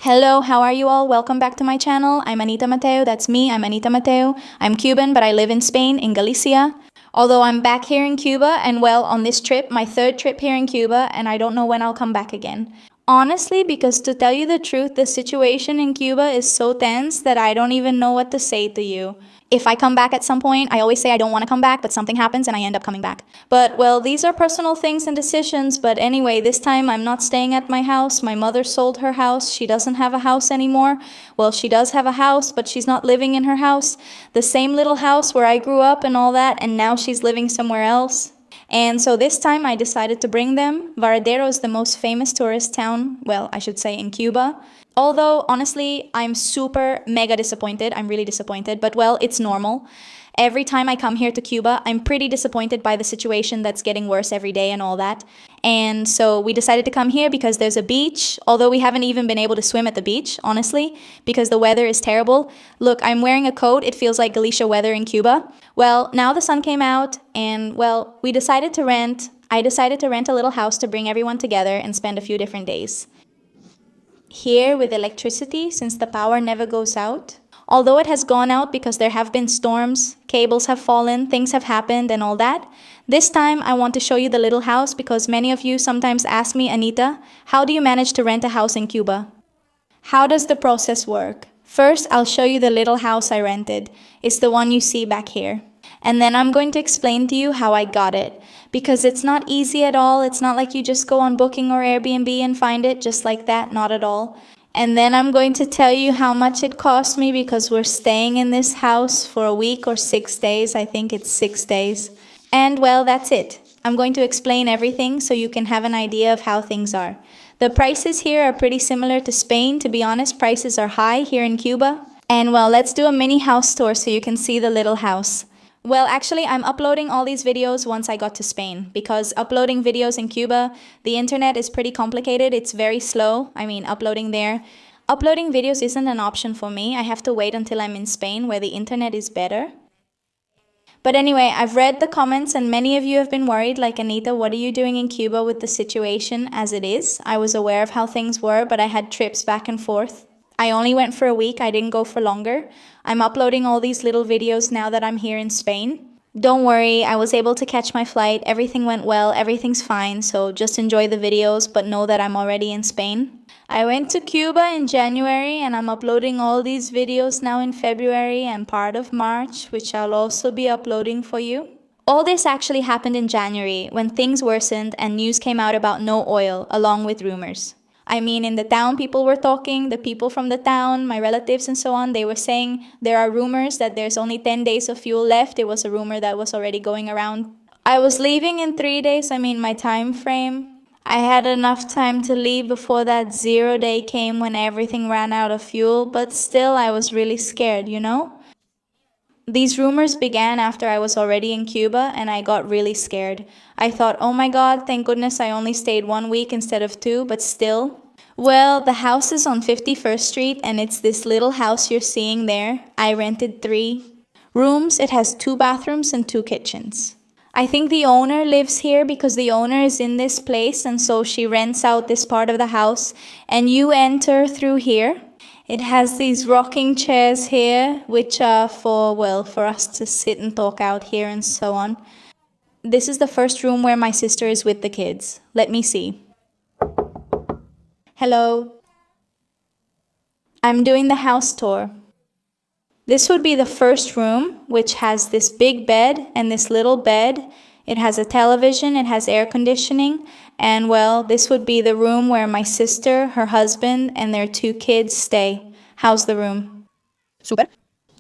Hello, how are you all? Welcome back to my channel. I'm Anita Mateo. That's me. I'm Anita Mateo. I'm Cuban, but I live in Spain, in Galicia. Although I'm back here in Cuba, and well, on this trip, my third trip here in Cuba, and I don't know when I'll come back again. Honestly, because to tell you the truth, the situation in Cuba is so tense that I don't even know what to say to you. If I come back at some point, I always say I don't want to come back, but something happens and I end up coming back. But, well, these are personal things and decisions, but anyway, this time I'm not staying at my house. My mother sold her house. She doesn't have a house anymore. Well, she does have a house, but she's not living in her house. The same little house where I grew up and all that, and now she's living somewhere else. And so this time I decided to bring them. Varadero is the most famous tourist town, well, I should say in Cuba. Although, honestly, I'm super mega disappointed. I'm really disappointed, but well, it's normal. Every time I come here to Cuba, I'm pretty disappointed by the situation that's getting worse every day and all that. And so we decided to come here because there's a beach, although we haven't even been able to swim at the beach, honestly, because the weather is terrible. Look, I'm wearing a coat. It feels like Galicia weather in Cuba. Well, now the sun came out and, well, I decided to rent a little house to bring everyone together and spend a few different days. Here with electricity, since the power never goes out. Although it has gone out because there have been storms, cables have fallen, things have happened and all that. This time I want to show you the little house because many of you sometimes ask me, Anita, how do you manage to rent a house in Cuba? How does the process work? First, I'll show you the little house I rented. It's the one you see back here. And then I'm going to explain to you how I got it. Because it's not easy at all. It's not like you just go on Booking or Airbnb and find it just like that. Not at all. And then I'm going to tell you how much it cost me because we're staying in this house for a week or 6 days. I think it's 6 days. And well, that's it. I'm going to explain everything so you can have an idea of how things are. The prices here are pretty similar to Spain. To be honest, prices are high here in Cuba. And well, let's do a mini house tour so you can see the little house. Well, actually, I'm uploading all these videos once I got to Spain because uploading videos in Cuba, the internet is pretty complicated. It's very slow. I mean, uploading there. Uploading videos isn't an option for me. I have to wait until I'm in Spain where the internet is better. But anyway, I've read the comments and many of you have been worried like, Anita, what are you doing in Cuba with the situation as it is? I was aware of how things were, but I had trips back and forth. I only went for a week. I didn't go for longer. I'm uploading all these little videos now that I'm here in Spain. Don't worry, I was able to catch my flight. Everything went well. Everything's fine. So just enjoy the videos, but know that I'm already in Spain. I went to Cuba in January and I'm uploading all these videos now in February and part of March, which I'll also be uploading for you. All this actually happened in January when things worsened and news came out about no oil, along with rumors. I mean, in the town, people were talking, the people from the town, my relatives and so on, they were saying there are rumors that there's only 10 days of fuel left. It was a rumor that was already going around. I was leaving in 3 days, my time frame. I had enough time to leave before that 0 day came when everything ran out of fuel, but still I was really scared, you know? These rumors began after I was already in Cuba and I got really scared. I thought, oh my God, thank goodness I only stayed 1 week instead of 2, but still. Well, the house is on 51st Street and it's this little house you're seeing there. I rented 3 rooms. It has 2 bathrooms and 2 kitchens. I think the owner lives here because the owner is in this place and so she rents out this part of the house and you enter through here. It has these rocking chairs here, which are for us to sit and talk out here and so on. This is the first room where my sister is with the kids. Let me see. Hello. I'm doing the house tour. This would be the first room, which has this big bed and this little bed. It has a television, it has air conditioning, and well, this would be the room where my sister, her husband, and their 2 kids stay. How's the room? Super.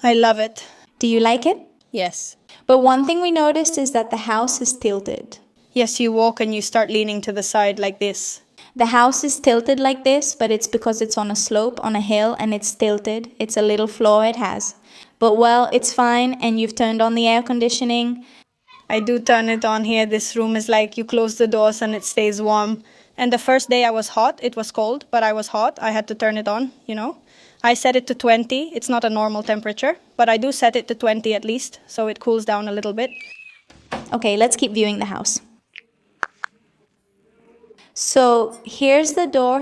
I love it. Do you like it? Yes. But one thing we noticed is that the house is tilted. Yes, you walk and you start leaning to the side like this. The house is tilted like this, but it's because it's on a slope, on a hill, and it's tilted. It's a little flaw it has. But well, it's fine, and you've turned on the air conditioning. I do turn it on here. This room is like you close the doors and it stays warm. And the first day I was hot. It was cold, but I was hot. I had to turn it on, you know. I set it to 20. It's not a normal temperature, but I do set it to 20 at least, so it cools down a little bit. Okay, let's keep viewing the house. So here's the door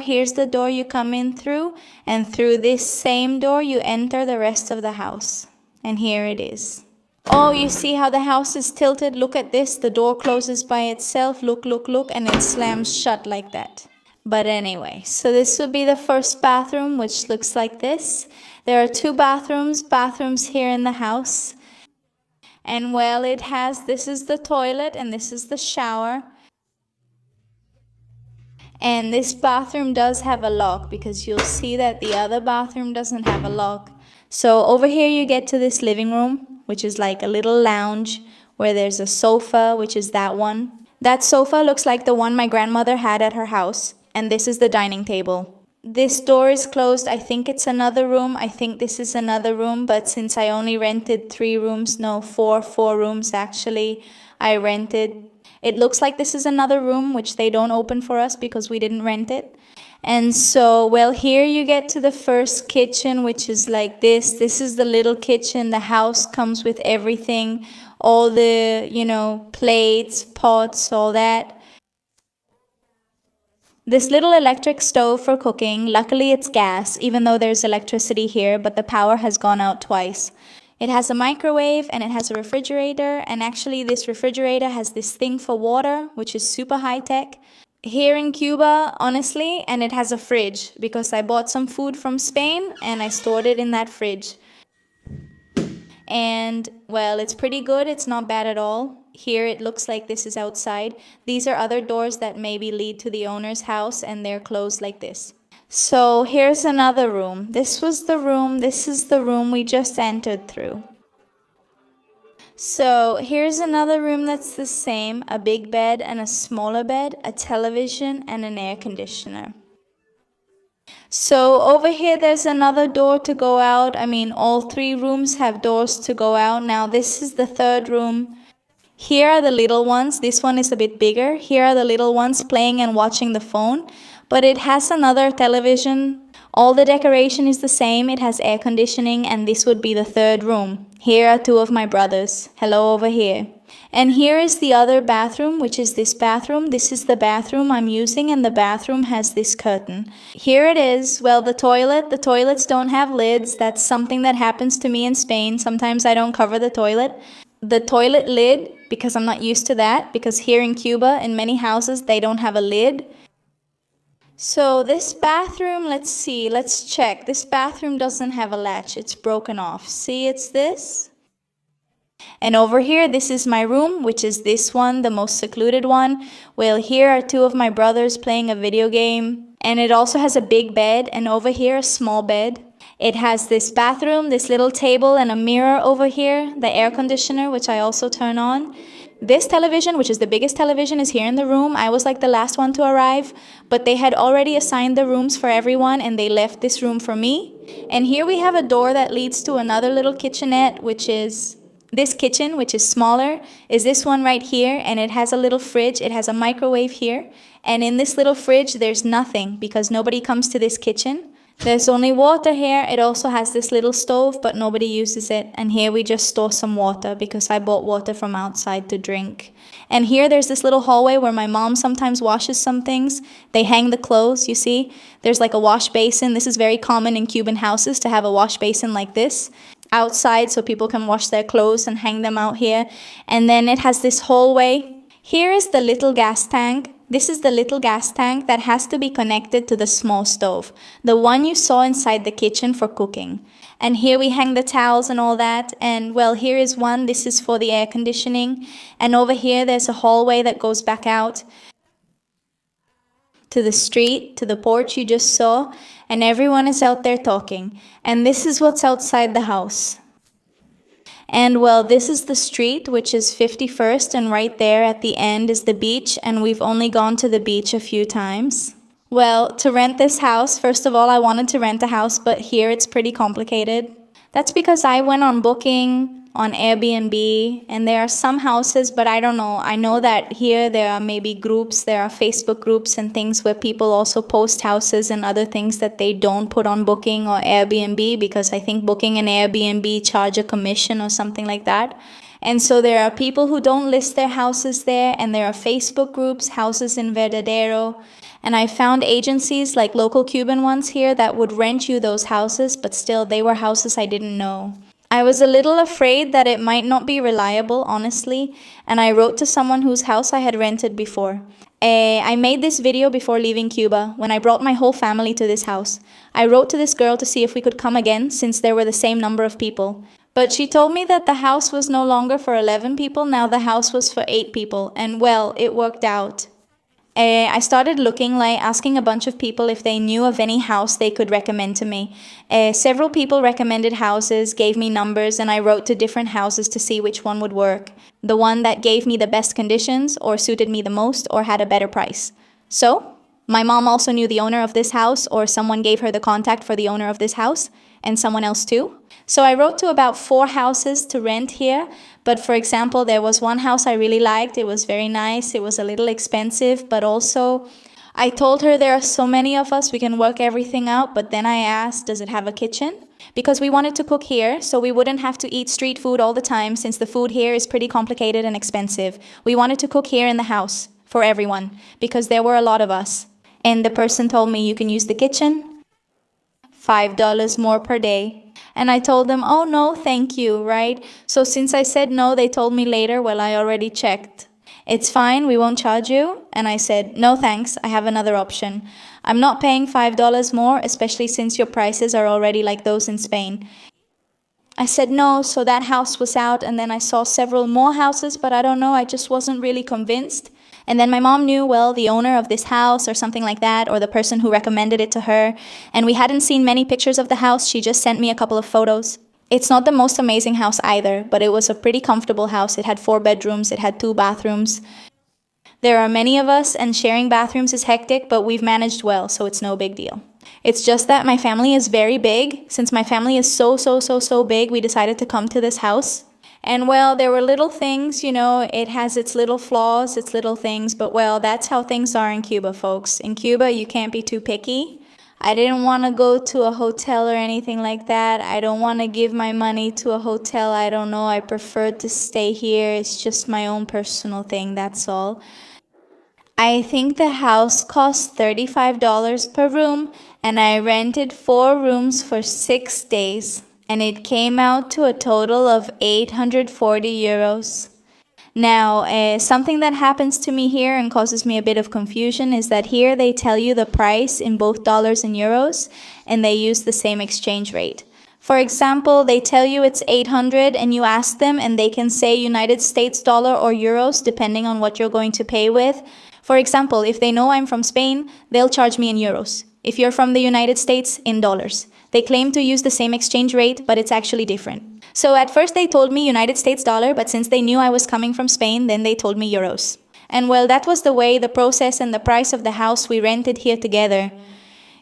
you come in through, and through this same door you enter the rest of the house. And here it is. Oh, you see how the house is tilted? Look at this. The door closes by itself. Look, look, look, and it slams shut like that. But anyway, so this would be the first bathroom, which looks like this. There are two bathrooms here in the house. And well, this is the toilet and this is the shower. And this bathroom does have a lock, because you'll see that the other bathroom doesn't have a lock. So over here you get to this living room, which is like a little lounge where there's a sofa, which is that one. That sofa looks like the one my grandmother had at her house. And this is the dining table. This door is closed. I think it's another room. I think this is another room, but since I only rented 3 rooms, no, 4 rooms actually, I rented. It looks like this is another room, which they don't open for us because we didn't rent it. And so, well, here you get to the first kitchen, which is like this. This is the little kitchen. The house comes with everything, all the, plates, pots, all that. This little electric stove for cooking, luckily it's gas, even though there's electricity here, but the power has gone out twice. It has a microwave and it has a refrigerator, and actually this refrigerator has this thing for water, which is super high tech. Here in Cuba, honestly, and it has a fridge, because I bought some food from Spain and I stored it in that fridge. And well, it's pretty good. It's not bad at all. Here it looks like this is outside. These are other doors that maybe lead to the owner's house, and they're closed like this. So here's another room. This was the room. This is the room we just entered through. So here's another room that's the same. A big bed and a smaller bed, a television and an air conditioner. So over here there's another door to go out. I mean, all 3 rooms have doors to go out. Now this is the 3rd room. Here are the little ones. This one is a bit bigger. Here are the little ones playing and watching the phone. But it has another television. All the decoration is the same. It has air conditioning, and this would be the 3rd room. Here are 2 of my brothers. Hello over here. And here is the other bathroom, which is this bathroom. This is the bathroom I'm using, and the bathroom has this curtain. Here it is. Well, the toilets don't have lids. That's something that happens to me in Spain. Sometimes I don't cover the toilet. The toilet lid, because I'm not used to that, because here in Cuba, in many houses, they don't have a lid. So this bathroom, let's check. This bathroom doesn't have a latch. It's broken off. See, it's this. And over here, this is my room, which is this one, the most secluded one. Well, here are 2 of my brothers playing a video game. And it also has a big bed, and over here, a small bed. It has this bathroom, this little table, and a mirror over here, the air conditioner, which I also turn on. This television, which is the biggest television, is here in the room. I was like the last one to arrive, but they had already assigned the rooms for everyone, and they left this room for me. And here we have a door that leads to another little kitchenette, which is this kitchen, which is smaller, is this one right here, and it has a little fridge. It has a microwave here, and in this little fridge, there's nothing, because nobody comes to this kitchen. There's only water here. It also has this little stove, but nobody uses it. And here we just store some water, because I bought water from outside to drink. And here there's this little hallway where my mom sometimes washes some things. They hang the clothes, you see. There's like a wash basin. This is very common in Cuban houses to have a wash basin like this outside, so people can wash their clothes and hang them out here. And then it has this hallway. Here is the little gas tank. This is the little gas tank that has to be connected to the small stove, the one you saw inside the kitchen for cooking. And here we hang the towels and all that. And well, here is one. This is for the air conditioning. And over here, there's a hallway that goes back out to the street, to the porch you just saw. And everyone is out there talking. And this is what's outside the house. And well, this is the street, which is 51st, and right there at the end is the beach, and we've only gone to the beach a few times. Well, to rent this house, first of all, I wanted to rent a house, but here it's pretty complicated. That's because I went on Booking, on Airbnb, and there are some houses, but I don't know. I know that here there are maybe groups, there are Facebook groups and things where people also post houses and other things that they don't put on Booking or Airbnb, because I think Booking and Airbnb charge a commission or something like that. And so there are people who don't list their houses there, and there are Facebook groups, houses in Varadero. And I found agencies like local Cuban ones here that would rent you those houses, but still they were houses I didn't know. I was a little afraid that it might not be reliable, honestly, and I wrote to someone whose house I had rented before. I made this video before leaving Cuba, when I brought my whole family to this house. I wrote to this girl to see if we could come again, since there were the same number of people. But she told me that the house was no longer for 11 people, now the house was for 8 people, and well, it worked out. I started looking, like asking a bunch of people if they knew of any house they could recommend to me. Several people recommended houses, gave me numbers, and I wrote to different houses to see which one would work. The one that gave me the best conditions, or suited me the most, or had a better price. So, my mom also knew the owner of this house, or someone gave her the contact for the owner of this house, and someone else too. So I wrote to about 4 houses to rent here, but for example, there was one house I really liked. It was very nice. It was a little expensive, but also I told her there are so many of us, we can work everything out, but then I asked, does it have a kitchen? Because we wanted to cook here, so we wouldn't have to eat street food all the time, since the food here is pretty complicated and expensive. We wanted to cook here in the house, for everyone, because there were a lot of us. And the person told me, you can use the kitchen, $5 more per day. And I told them, oh no, thank you, right? So since I said no, they told me later, well, I already checked. It's fine, we won't charge you. And I said, no thanks, I have another option. I'm not paying $5 more, especially since your prices are already like those in Spain. I said no, so that house was out, and then I saw several more houses, but I don't know, I just wasn't really convinced. And then my mom knew, well, the owner of this house or something like that, or the person who recommended it to her. And we hadn't seen many pictures of the house. She just sent me a couple of photos. It's not the most amazing house either, but it was a pretty comfortable house. It had 4 bedrooms. It had 2 bathrooms. There are many of us, and sharing bathrooms is hectic, but we've managed well, so it's no big deal. It's just that my family is very big. Since my family is so big, we decided to come to this house. And well, there were little things, you know, it has its little flaws, its little things, but well, that's how things are in Cuba, folks. In Cuba, you can't be too picky. I didn't want to go to a hotel or anything like that. I don't want to give my money to a hotel. I don't know. I prefer to stay here. It's just my own personal thing, that's all. I think the house cost $35 per room, and I rented 4 rooms for 6 days. And it came out to a total of 840 euros. Now, something that happens to me here and causes me a bit of confusion is that here they tell you the price in both dollars and euros, and they use the same exchange rate. For example, they tell you it's 800 and you ask them and they can say United States dollar or euros depending on what you're going to pay with. For example, if they know I'm from Spain, they'll charge me in euros. If you're from the United States, in dollars. They claim to use the same exchange rate, but it's actually different. So at first they told me United States dollar, but since they knew I was coming from Spain, then they told me euros. And well, that was the way, the process, and the price of the house we rented here together.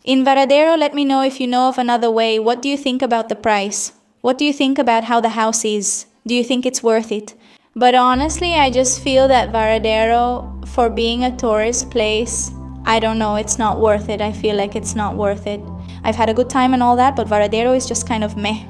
In Varadero, let me know if you know of another way. What do you think about the price? What do you think about how the house is? Do you think it's worth it? But honestly, I just feel that Varadero, for being a tourist place, I don't know, it's not worth it. I feel like it's not worth it. I've had a good time and all that, but Varadero is just kind of meh.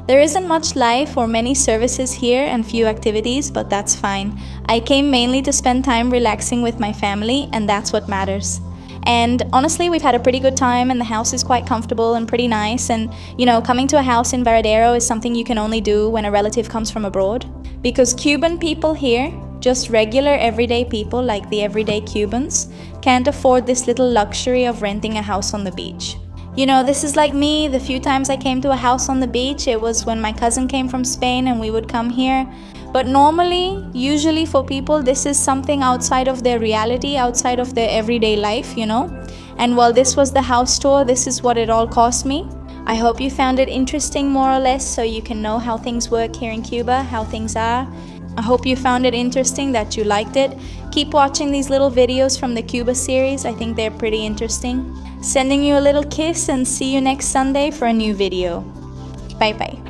There isn't much life or many services here and few activities, but that's fine. I came mainly to spend time relaxing with my family, and that's what matters. And honestly, we've had a pretty good time, and the house is quite comfortable and pretty nice. And, you know, coming to a house in Varadero is something you can only do when a relative comes from abroad. Because Cuban people here, just regular everyday people like the everyday Cubans, can't afford this little luxury of renting a house on the beach. You know, this is like me. The few times I came to a house on the beach, it was when my cousin came from Spain and we would come here. But normally, usually for people, this is something outside of their reality, outside of their everyday life, you know. And while this was the house tour, this is what it all cost me. I hope you found it interesting more or less, so you can know how things work here in Cuba, how things are. I hope you found it interesting, that you liked it. Keep watching these little videos from the Cuba series. I think they're pretty interesting. Sending you a little kiss, and see you next Sunday for a new video. Bye bye.